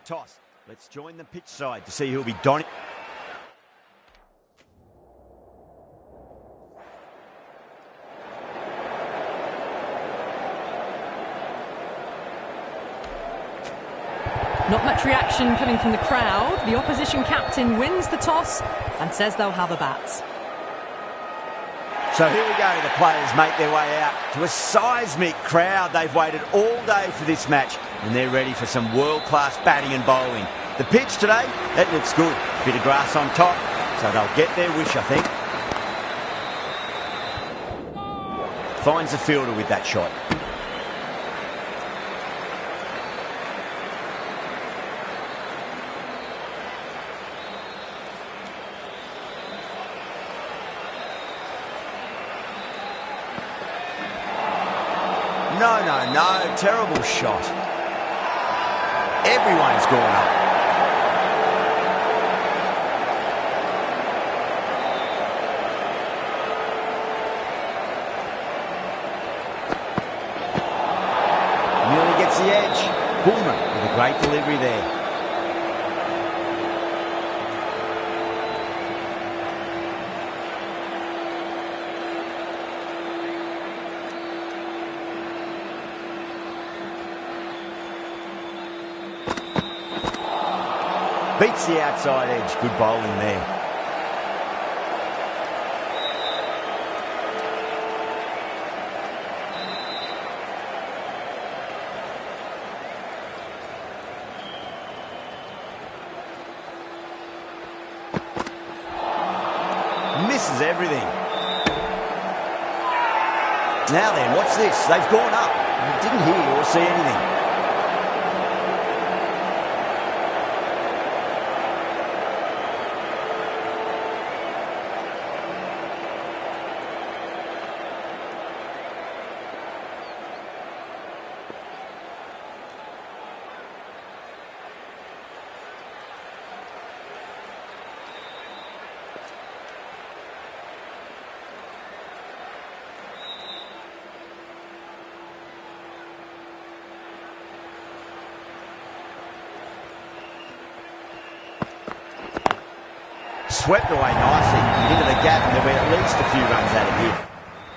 toss. Let's join the pitch side to see who'll be donning. Not much reaction coming from the crowd. The opposition captain wins the toss and says they'll have a bat. So here we go, the players make their way out to a seismic crowd. They've waited all day for this match and they're ready for some world-class batting and bowling. The pitch today, that looks good. Bit of grass on top, so they'll get their wish, I think. Finds the fielder with that shot. No, terrible shot. Everyone's gone up. Nearly gets the edge. Pullman with a great delivery there. Beats the outside edge. Good bowling there. Misses everything. Now then, what's this? They've gone up. I didn't hear or see anything. Swept away nicely into the gap, and there'll be at least a few runs out of here.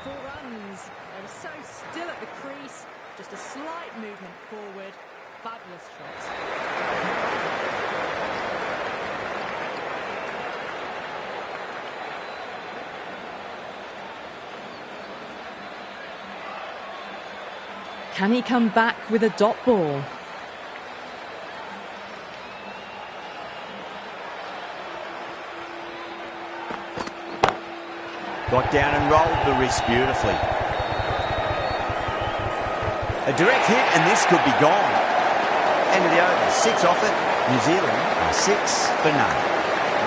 4 runs. They were so still at the crease. Just a slight movement forward. Fabulous shot. Can he come back with a dot ball? Got down and rolled the wrist beautifully. A direct hit and this could be gone. End of the over. 6 off it. New Zealand are 6 for none.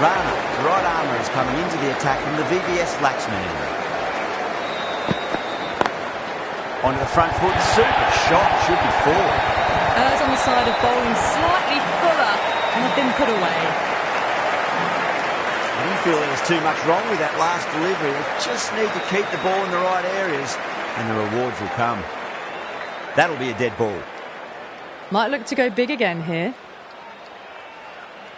Rana, the right armour, is coming into the attack from the VVS Laxman end. Onto the front foot. Super shot. Should be 4. Errs on the side of bowling slightly fuller and had been put away. I didn't feel there was too much wrong with that last delivery. They just need to keep the ball in the right areas and the rewards will come. That'll be a dead ball. Might look to go big again here.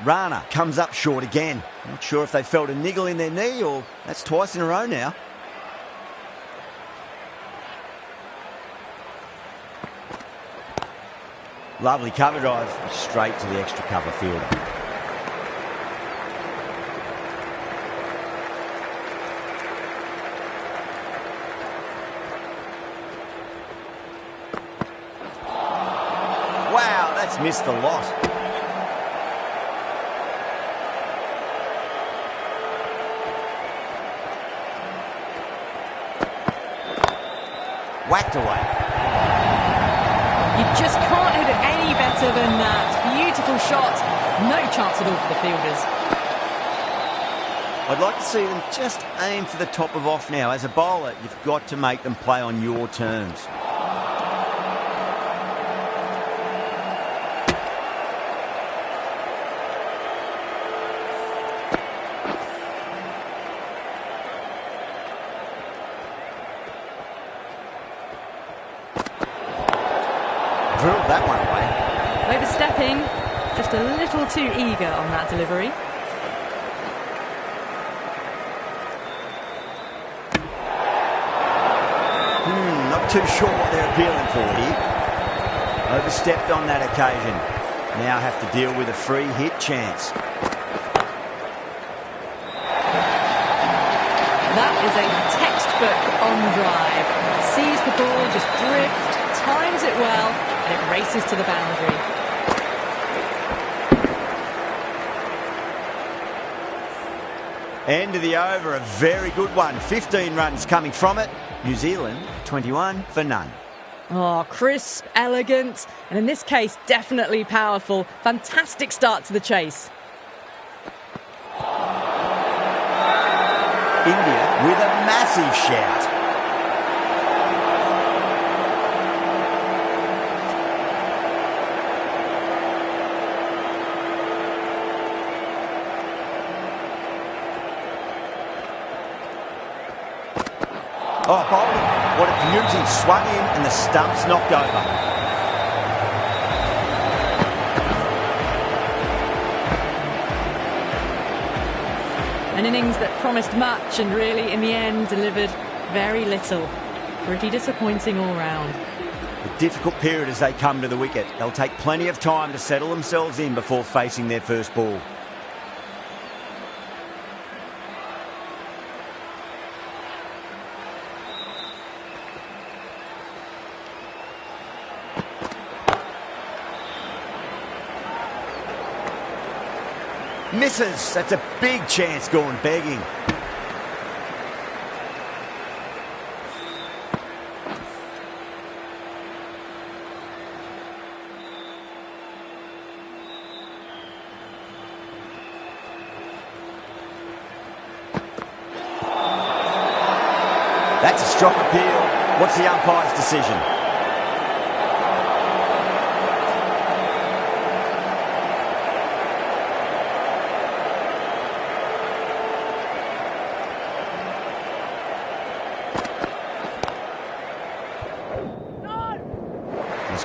Rana comes up short again. Not sure if they felt a niggle in their knee or that's twice in a row now. Lovely cover drive straight to the extra cover fielder. Wow, that's missed a lot. Whacked away. You just can't hit it any better than that. Beautiful shot. No chance at all for the fielders. I'd like to see them just aim for the top of off now. As a bowler, you've got to make them play on your terms. Drilled that one away. Overstepping. Just a little too eager on that delivery. Not too sure what they're appealing for here. Overstepped on that occasion. Now have to deal with a free hit chance. That is a textbook on drive. Sees the ball just drift, times it well, and it races to the boundary. End of the over, a very good one. 15 runs coming from it. New Zealand, 21 for none. Oh, crisp, elegant, and in this case, definitely powerful. Fantastic start to the chase. India with a massive shout. Oh, bowling. What a beauty. Swung in and the stump's knocked over. An innings that promised much and really, in the end, delivered very little. Pretty disappointing all round. A difficult period as they come to the wicket. They'll take plenty of time to settle themselves in before facing their first ball. Misses. That's a big chance gone begging. That's a strong appeal. What's the umpire's decision?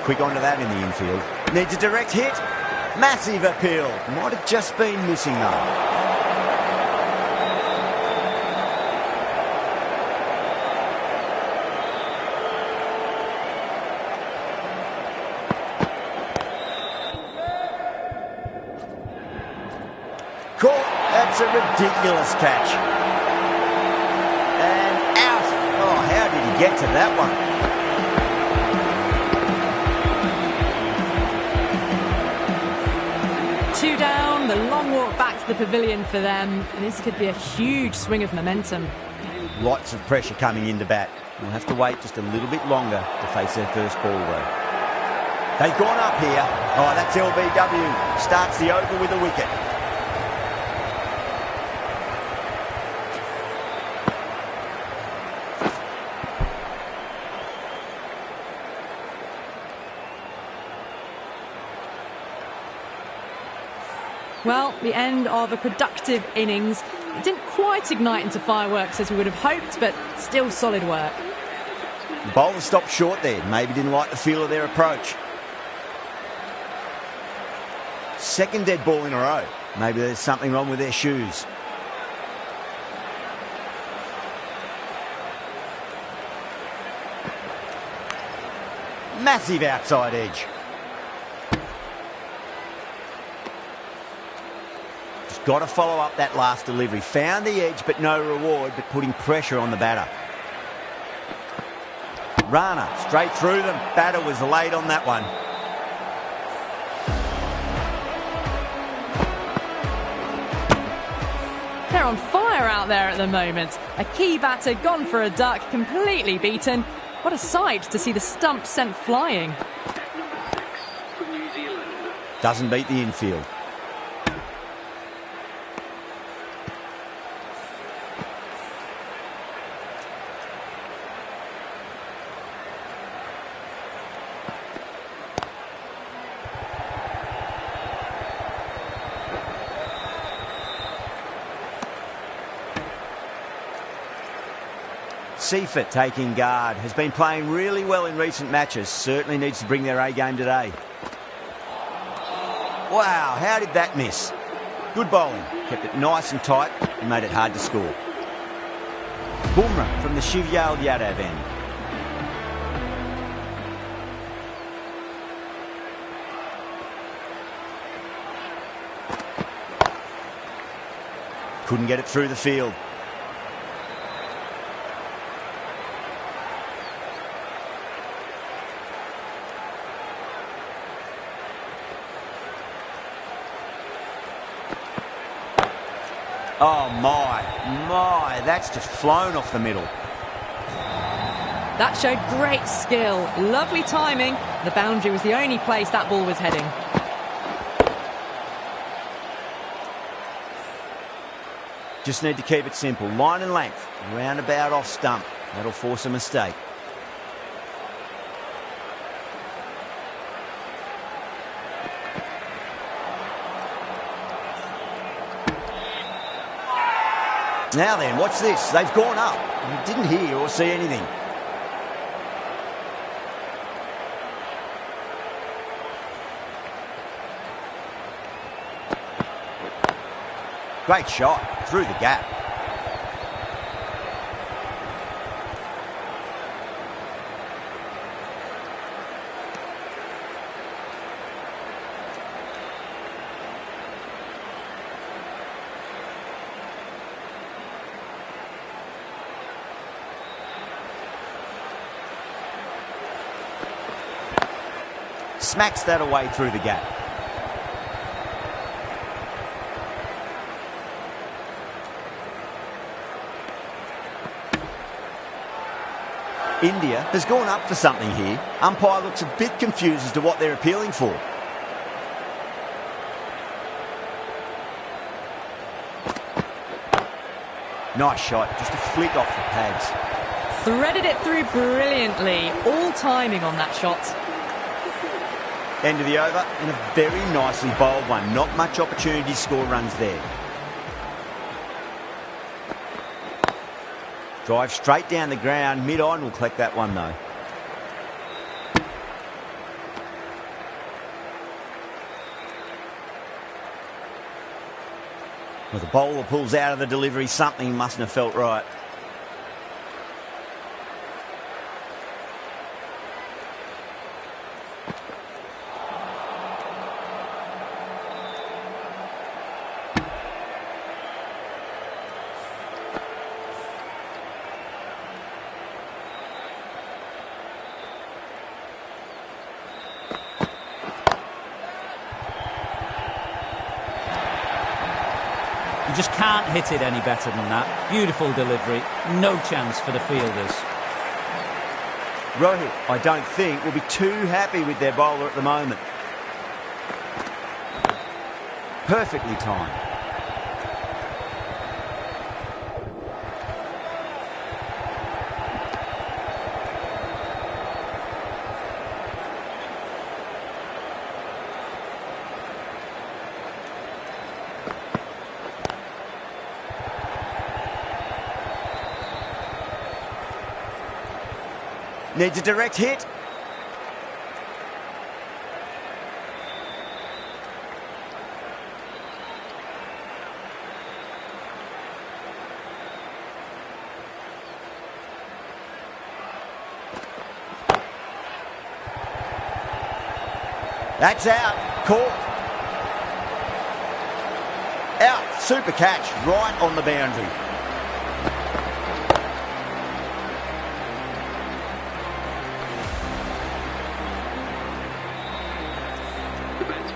Quick onto that in the infield. Needs a direct hit. Massive appeal. Might have just been missing though. Caught. That's a ridiculous catch. And out. Oh, how did he get to that one? Two down, the long walk back to the pavilion for them, and this could be a huge swing of momentum. Lots of pressure coming into bat. We'll have to wait just a little bit longer to face their first ball though. They've gone up here. Oh, that's LBW. Starts the over with a wicket. Well, the end of a productive innings. It didn't quite ignite into fireworks as we would have hoped, but still solid work. The bowler stopped short there. Maybe didn't like the feel of their approach. Second dead ball in a row. Maybe there's something wrong with their shoes. Massive outside edge. Got to follow up that last delivery. Found the edge, but no reward, but putting pressure on the batter. Rana, straight through them. Batter was late on that one. They're on fire out there at the moment. A key batter gone for a duck, completely beaten. What a sight to see the stump sent flying. Doesn't beat the infield. Seifert taking guard. Has been playing really well in recent matches. Certainly needs to bring their A game today. Wow, how did that miss? Good bowling, kept it nice and tight and made it hard to score. Bumrah from the Shivyal Yadav end. Couldn't get it through the field. Oh my, that's just flown off the middle. That showed great skill, lovely timing. The boundary was the only place that ball was heading. Just need to keep it simple. Line and length, roundabout off stump. That'll force a mistake. Now then, watch this. They've gone up. You didn't hear or see anything. Great shot through the gap. Smacks that away through the gap. India has gone up for something here. Umpire looks a bit confused as to what they're appealing for. Nice shot, just a flick off the pads. Threaded it through brilliantly, all timing on that shot. End of the over, and a very nicely bowled one. Not much opportunity to score runs there. Drive straight down the ground, mid-on will collect that one though. Well, the bowler pulls out of the delivery, something mustn't have felt right. You just can't hit it any better than that. Beautiful delivery. No chance for the fielders. Rohit, I don't think, will be too happy with their bowler at the moment. Perfectly timed. Needs a direct hit. That's out. Caught. Out. Super catch. Right on the boundary.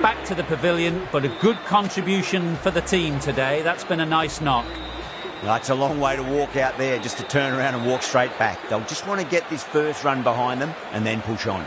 Back to the pavilion, but a good contribution for the team today. That's been a nice knock. That's a long way to walk out there, just to turn around and walk straight back. They'll just want to get this first run behind them and then push on.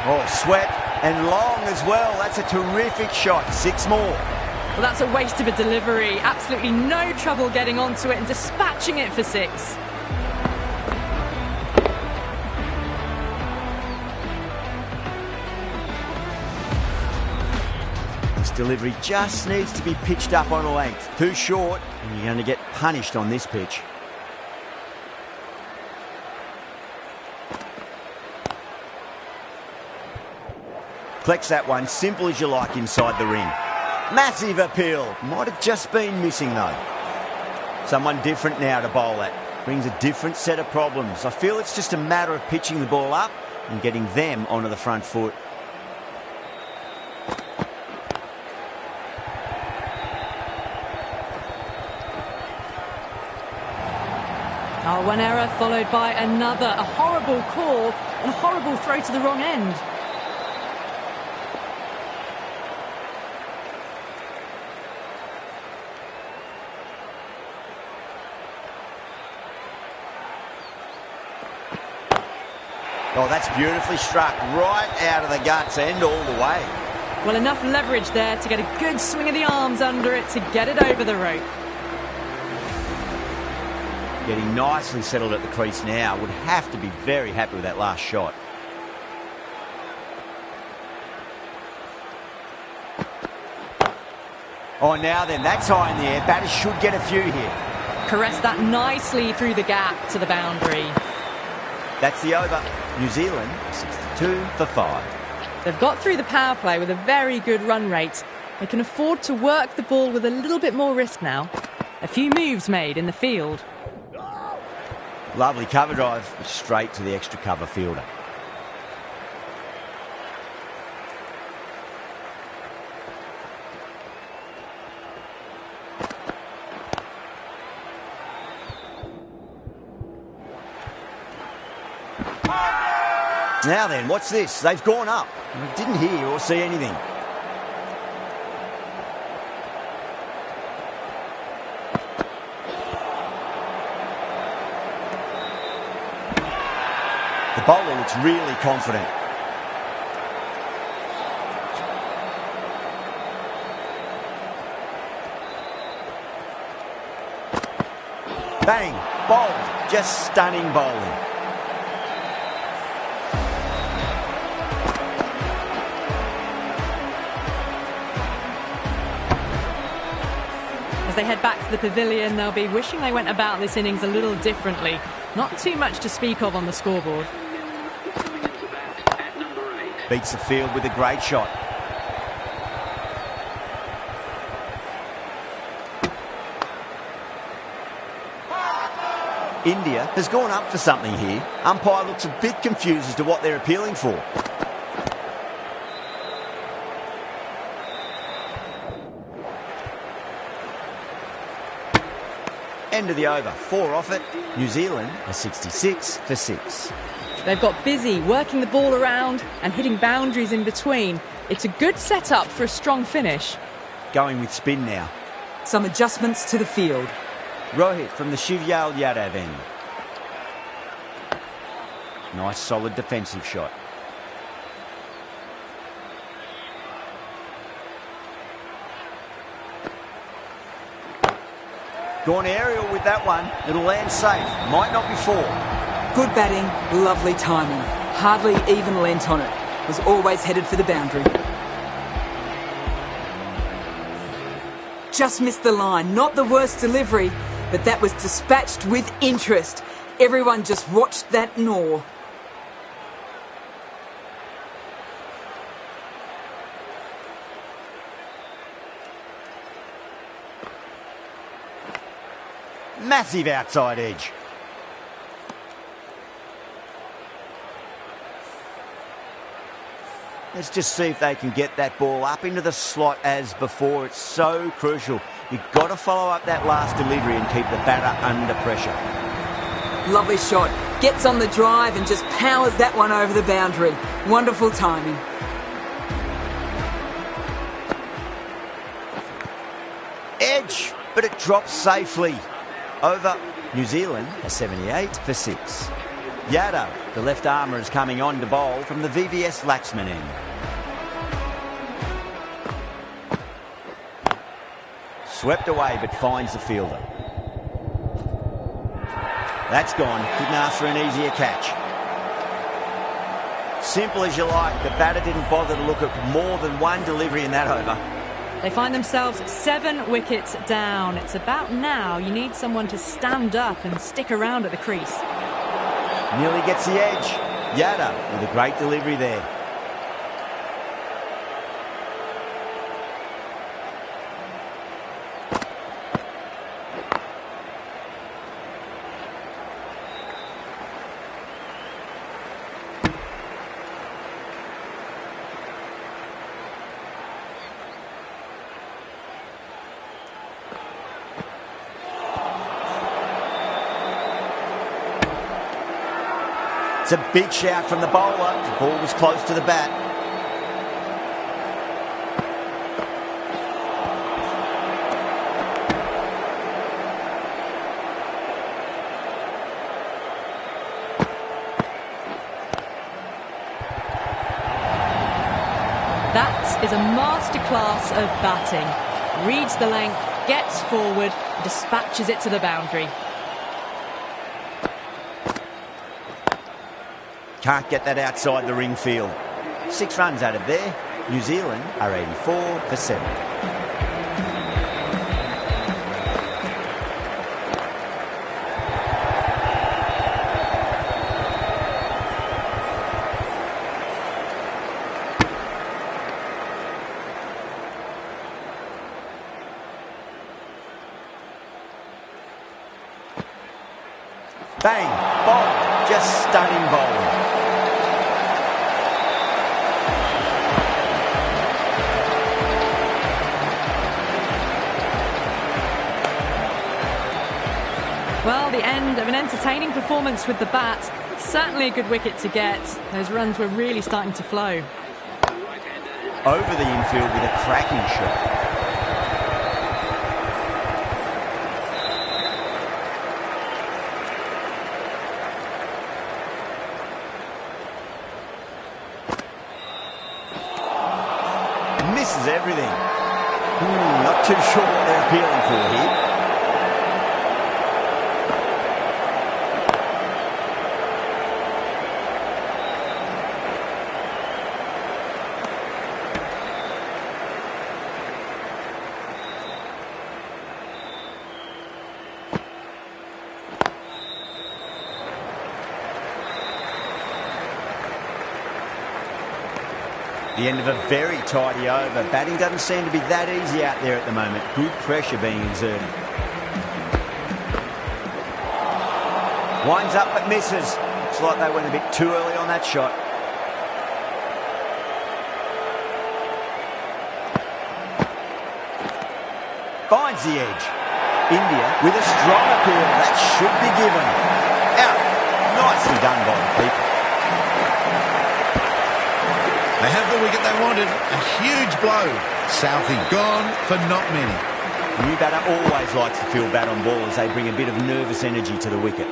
Oh, swept and long as well. That's a terrific shot. 6 more. Well, that's a waste of a delivery. Absolutely no trouble getting onto it and dispatching it for 6. delivery just needs to be pitched up on a length. Too short, and you're going to get punished on this pitch. Collects that one, simple as you like, inside the ring. Massive appeal. Might have just been missing, though. Someone different now to bowl at. Brings a different set of problems. I feel it's just a matter of pitching the ball up and getting them onto the front foot. Oh, one error followed by another. A horrible call and a horrible throw to the wrong end. Oh, that's beautifully struck right out of the guts and all the way. Well, enough leverage there to get a good swing of the arms under it to get it over the rope. Getting nicely settled at the crease now. Would have to be very happy with that last shot. Oh, now then, that's high in the air. Batters should get a few here. Caressed that nicely through the gap to the boundary. That's the over. New Zealand, 62 for 5. They've got through the power play with a very good run rate. They can afford to work the ball with a little bit more risk now. A few moves made in the field. Lovely cover drive, straight to the extra cover fielder. Now then, what's this? They've gone up. I didn't hear or see anything. The bowler looks really confident. Bang! Bowled. Just stunning bowling. As they head back to the pavilion, they'll be wishing they went about this innings a little differently. Not too much to speak of on the scoreboard. Beats the field with a great shot. India has gone up for something here. Umpire looks a bit confused as to what they're appealing for. End of the over. 4 off it. New Zealand are 66 for 6. They've got busy working the ball around and hitting boundaries in between. It's a good setup for a strong finish. Going with spin now. Some adjustments to the field. Rohit from the Shivyal Yadav end. Nice solid defensive shot. Gone aerial with that one. It'll land safe. Might not be 4. Good batting, lovely timing. Hardly even lent on it. Was always headed for the boundary. Just missed the line. Not the worst delivery, but that was dispatched with interest. Everyone just watched that gnaw. Massive outside edge. Let's just see if they can get that ball up into the slot as before. It's so crucial. You've got to follow up that last delivery and keep the batter under pressure. Lovely shot. Gets on the drive and just powers that one over the boundary. Wonderful timing. Edge, but it drops safely. Over. New Zealand are 78 for 6. Yadav, the left armour, is coming on to bowl from the VVS Laxman end. Swept away but finds the fielder. That's gone. Couldn't ask for an easier catch. Simple as you like. The batter didn't bother to look at more than one delivery in that over. They find themselves 7 wickets down. It's about now you need someone to stand up and stick around at the crease. Nearly gets the edge. Yada with a great delivery there. It's a big shout from the bowler. The ball was close to the bat. That is a masterclass of batting. Reads the length, gets forward, dispatches it to the boundary. Can't get that outside the ring field. 6 runs out of there. New Zealand are 84 for 7. Bang! Bowled. Just stunning bowling. Well, the end of an entertaining performance with the bat. Certainly a good wicket to get. Those runs were really starting to flow. Over the infield with a cracking shot. Misses everything. Not too sure what they're appealing for here. The end of a very tidy over. Batting doesn't seem to be that easy out there at the moment. Good pressure being exerted. Winds up but misses. Looks like they went a bit too early on that shot. Finds the edge. India with a strong appeal. That should be given. Out. Nicely done by the people. They have the wicket they wanted. A huge blow. Southee gone for not many. New batter always likes to feel bat on ball as they bring a bit of nervous energy to the wicket.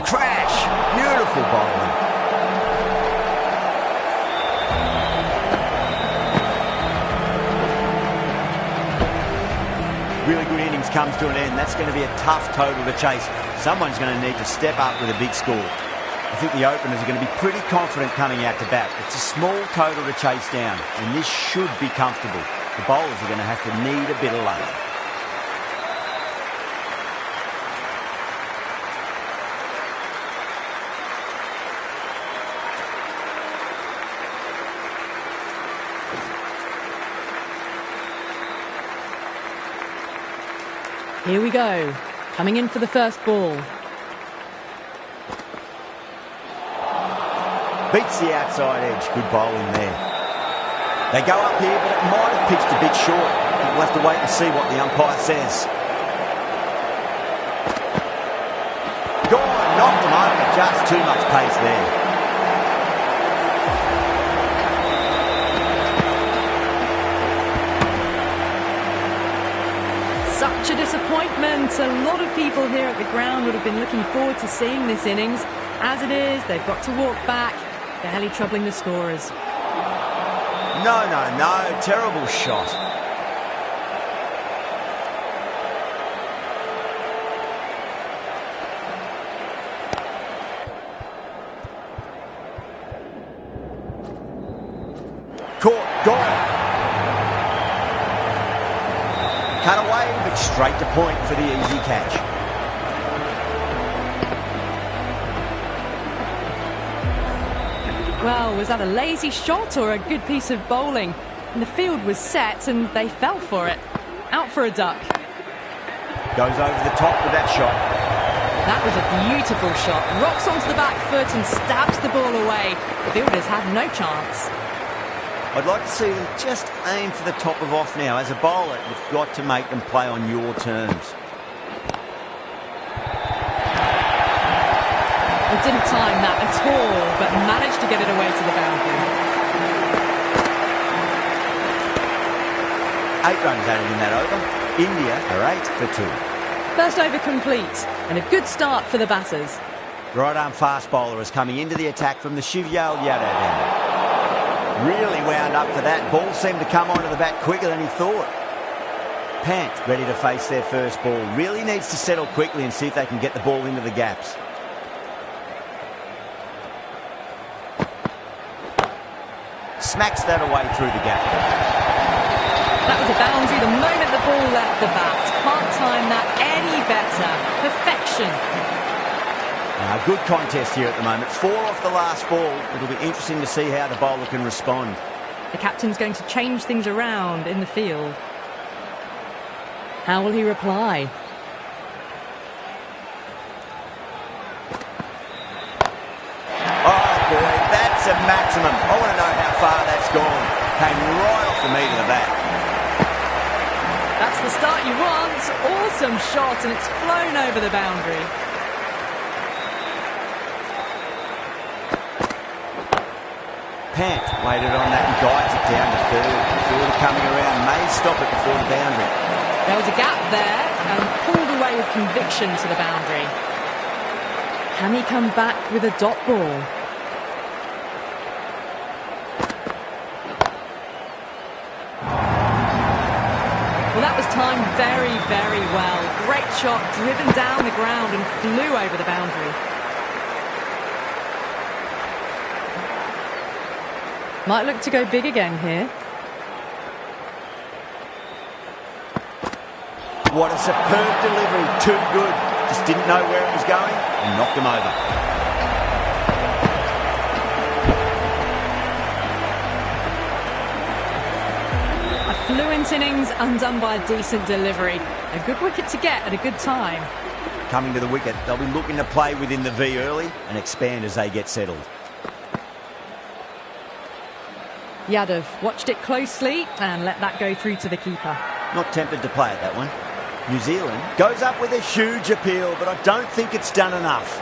Crash! Beautiful bowling. Really good innings comes to an end. That's going to be a tough total to chase. Someone's going to need to step up with a big score. I think the openers are going to be pretty confident coming out to bat. It's a small total to chase down, and this should be comfortable. The bowlers are going to have to need a bit of luck. Here we go. Coming in for the first ball. Beats the outside edge. Good bowling there. They go up here, but it might have pitched a bit short. We'll have to wait and see what the umpire says. Gone, knocked them over. Just too much pace there. such a disappointment. A lot of people here at the ground would have been looking forward to seeing this innings. As it is, they've got to walk back, barely troubling the scorers. No, terrible shot. Caught, gone. Cut away, but straight to point for the easy catch. Well, was that a lazy shot or a good piece of bowling? And the field was set and they fell for it. Out for a duck. Goes over the top with that shot. That was a beautiful shot. Rocks onto the back foot and stabs the ball away. The fielders had no chance. I'd like to see them just aim for the top of off now. As a bowler, you've got to make them play on your terms. They didn't time that at all, but managed to get it away to the boundary. 8 runs added in that over. India are 8 for 2. First over complete, and a good start for the batters. Right arm fast bowler is coming into the attack from the Shivyal Yadav end. Really wound up for that. Ball seemed to come onto the bat quicker than he thought. Pant ready to face their first ball. Really needs to settle quickly and see if they can get the ball into the gaps. Smacks that away through the gap. That was a boundary the moment the ball left the bat. Can't time that any better. Perfection. A good contest here at the moment. 4 off the last ball. It'll be interesting to see how the bowler can respond. The captain's going to change things around in the field. How will he reply? Oh boy, that's a maximum. I want to know how far that's gone. Came right off the meat of the bat. That's the start you want. Awesome shot, and it's flown over the boundary. Pant waited on that and guides it down to third. The fielder coming around may stop it before the boundary. There was a gap there and pulled away with conviction to the boundary. Can he come back with a dot ball? Well, that was timed very, very well. Great shot, driven down the ground and flew over the boundary. Might look to go big again here. What a superb delivery. Too good. Just didn't know where it was going and knocked him over. A fluent innings undone by a decent delivery. A good wicket to get at a good time. Coming to the wicket, they'll be looking to play within the V early and expand as they get settled. Yadav watched it closely and let that go through to the keeper. Not tempted to play it, that one. New Zealand goes up with a huge appeal, but I don't think it's done enough.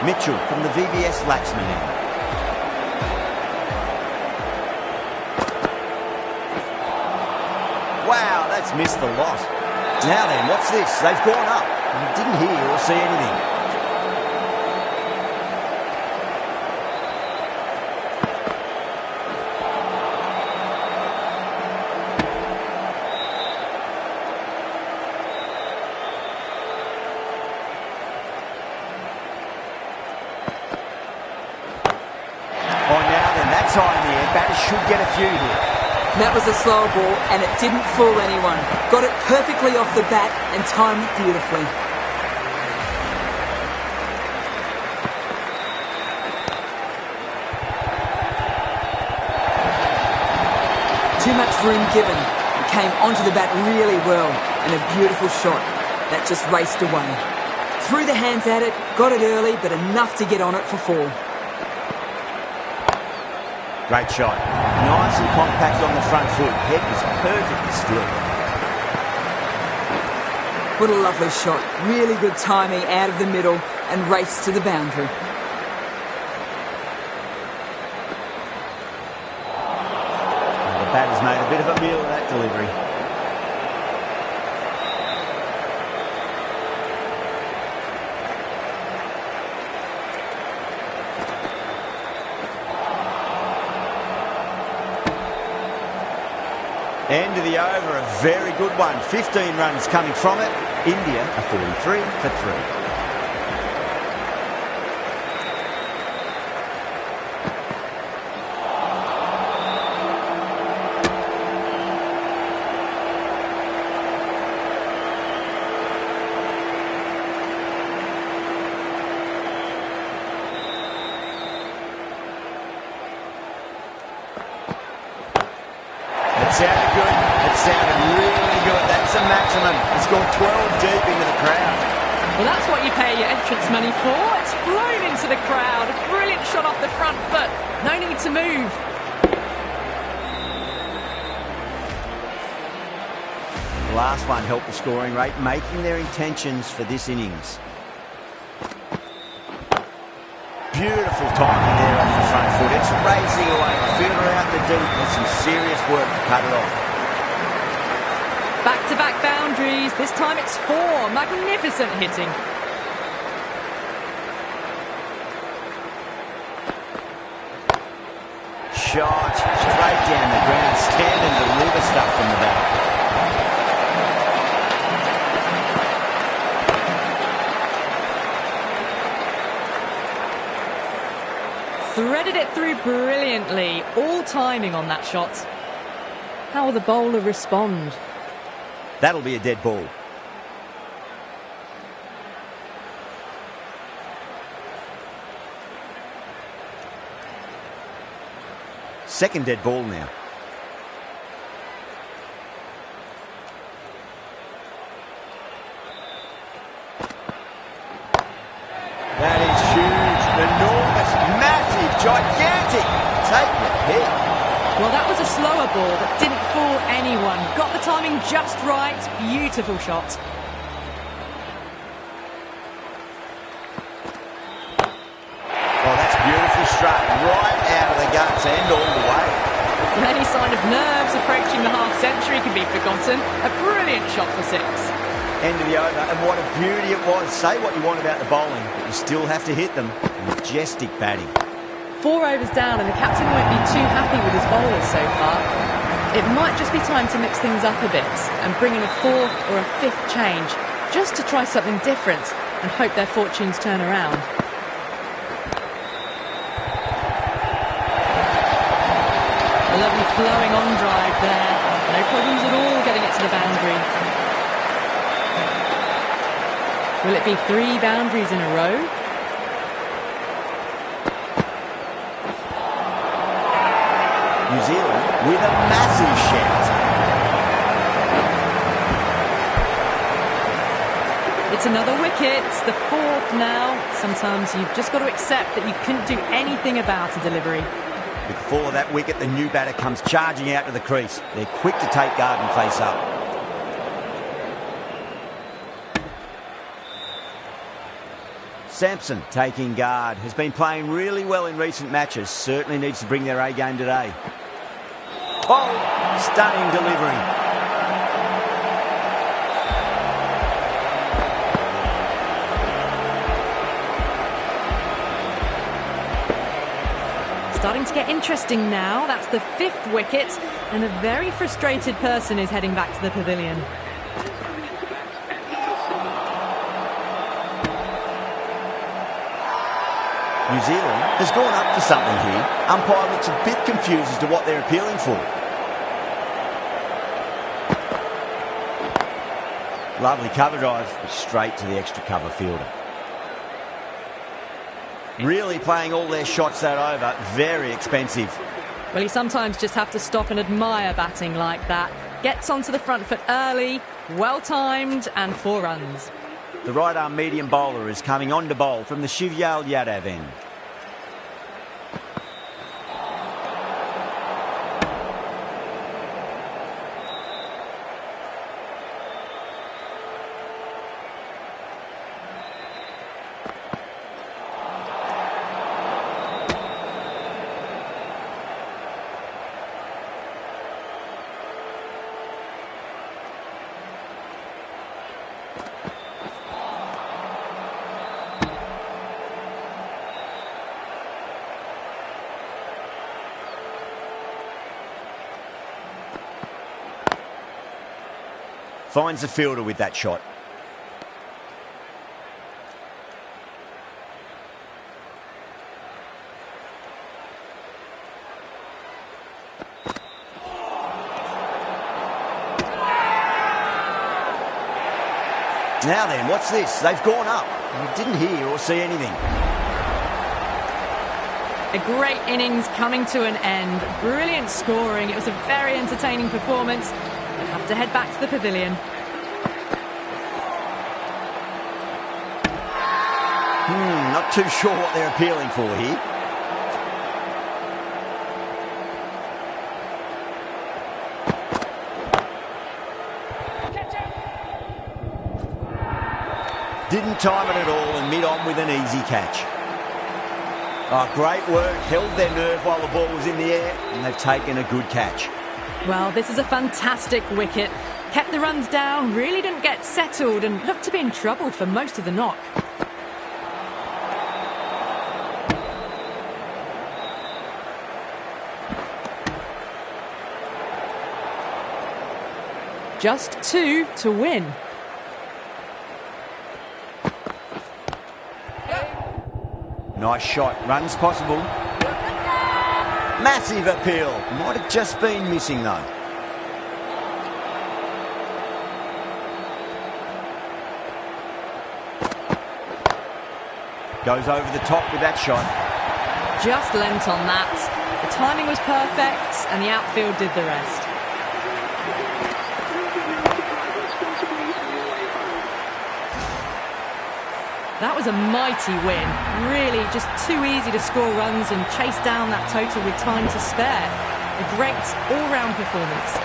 Mitchell from the VVS Laxman end. Wow, that's missed the lot. Now then, what's this? They've gone up. I didn't hear or see anything. Batters should get a few here. That was a slow ball and it didn't fool anyone. Got it perfectly off the bat and timed it beautifully. Too much room given. It came onto the bat really well and a beautiful shot. That just raced away. Threw the hands at it, got it early, but enough to get on it for 4. Great shot. Nice and compact on the front foot. Head was perfectly still. What a lovely shot. Really good timing out of the middle and race to the boundary. The batter a meal of that delivery. End of the over, a very good one. 15 runs coming from it. India are 43 for 3. Sounded good. It sounded really good. That's the maximum. It's gone 12 deep into the crowd. Well, that's what you pay your entrance money for. It's flown into the crowd. A brilliant shot off the front foot. No need to move. The last one helped the scoring rate, making their intentions for this innings. Beautiful timing there off the front foot. It's racing away. Fielder out the deep with some serious work to cut it off. Back-to-back boundaries. This time it's 4. Magnificent hitting. Shot straight down the ground. Stand and deliver stuff from the bat. Threaded it through brilliantly. All timing on that shot. How will the bowler respond? That'll be a dead ball. Second dead ball now. That is huge, enormous, massive, gigantic. Take the hit. Well, that was a slower ball that didn't fool anyone. Got the timing just right. Beautiful shot. Oh, that's beautifully struck. Right out of the guts and all the way. Any sign of nerves approaching the half-century can be forgotten. A brilliant shot for 6. End of the over, and what a beauty it was. Say what you want about the bowling, but you still have to hit them. Majestic batting. 4 overs down, and the captain won't be too happy with his bowlers so far. It might just be time to mix things up a bit and bring in a 4th or a 5th change, just to try something different and hope their fortunes turn around. A lovely flowing on drive there. No problems at all getting it to the boundary. Will it be 3 boundaries in a row? New Zealand with a massive shout. It's another wicket. It's the 4th now. Sometimes you've just got to accept that you couldn't do anything about a delivery. Before that wicket, the new batter comes charging out to the crease. They're quick to take guard and face up. Sampson taking guard, has been playing really well in recent matches, certainly needs to bring their A game today. Oh, stunning delivery. Starting to get interesting now. That's the 5th wicket, and a very frustrated person is heading back to the pavilion. New Zealand has gone up for something here. Umpire looks a bit confused as to what they're appealing for. Lovely cover drive, straight to the extra cover fielder. Really playing all their shots that over. Very expensive. Well, you sometimes just have to stop and admire batting like that. Gets onto the front foot early, well-timed, and 4 runs. The right-arm medium bowler is coming on to bowl from the Shivyal Yadav end. Finds the fielder with that shot. Now then, what's this? They've gone up. I didn't hear or see anything. A great innings coming to an end. Brilliant scoring. It was a very entertaining performance. We'll have to head back to the pavilion. Not too sure what they're appealing for here. Didn't time it at all and mid-on with an easy catch. Oh, great work. Held their nerve while the ball was in the air, and they've taken a good catch. Well, this is a fantastic wicket. Kept the runs down, really didn't get settled, and looked to be in trouble for most of the knock. Just 2 to win. Nice shot. Runs possible. Massive appeal. Might have just been missing, though. Goes over the top with that shot. Just lent on that. The timing was perfect, and the outfield did the rest. That was a mighty win. Really just too easy to score runs and chase down that total with time to spare. A great all-round performance.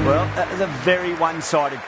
Well, that was a very one-sided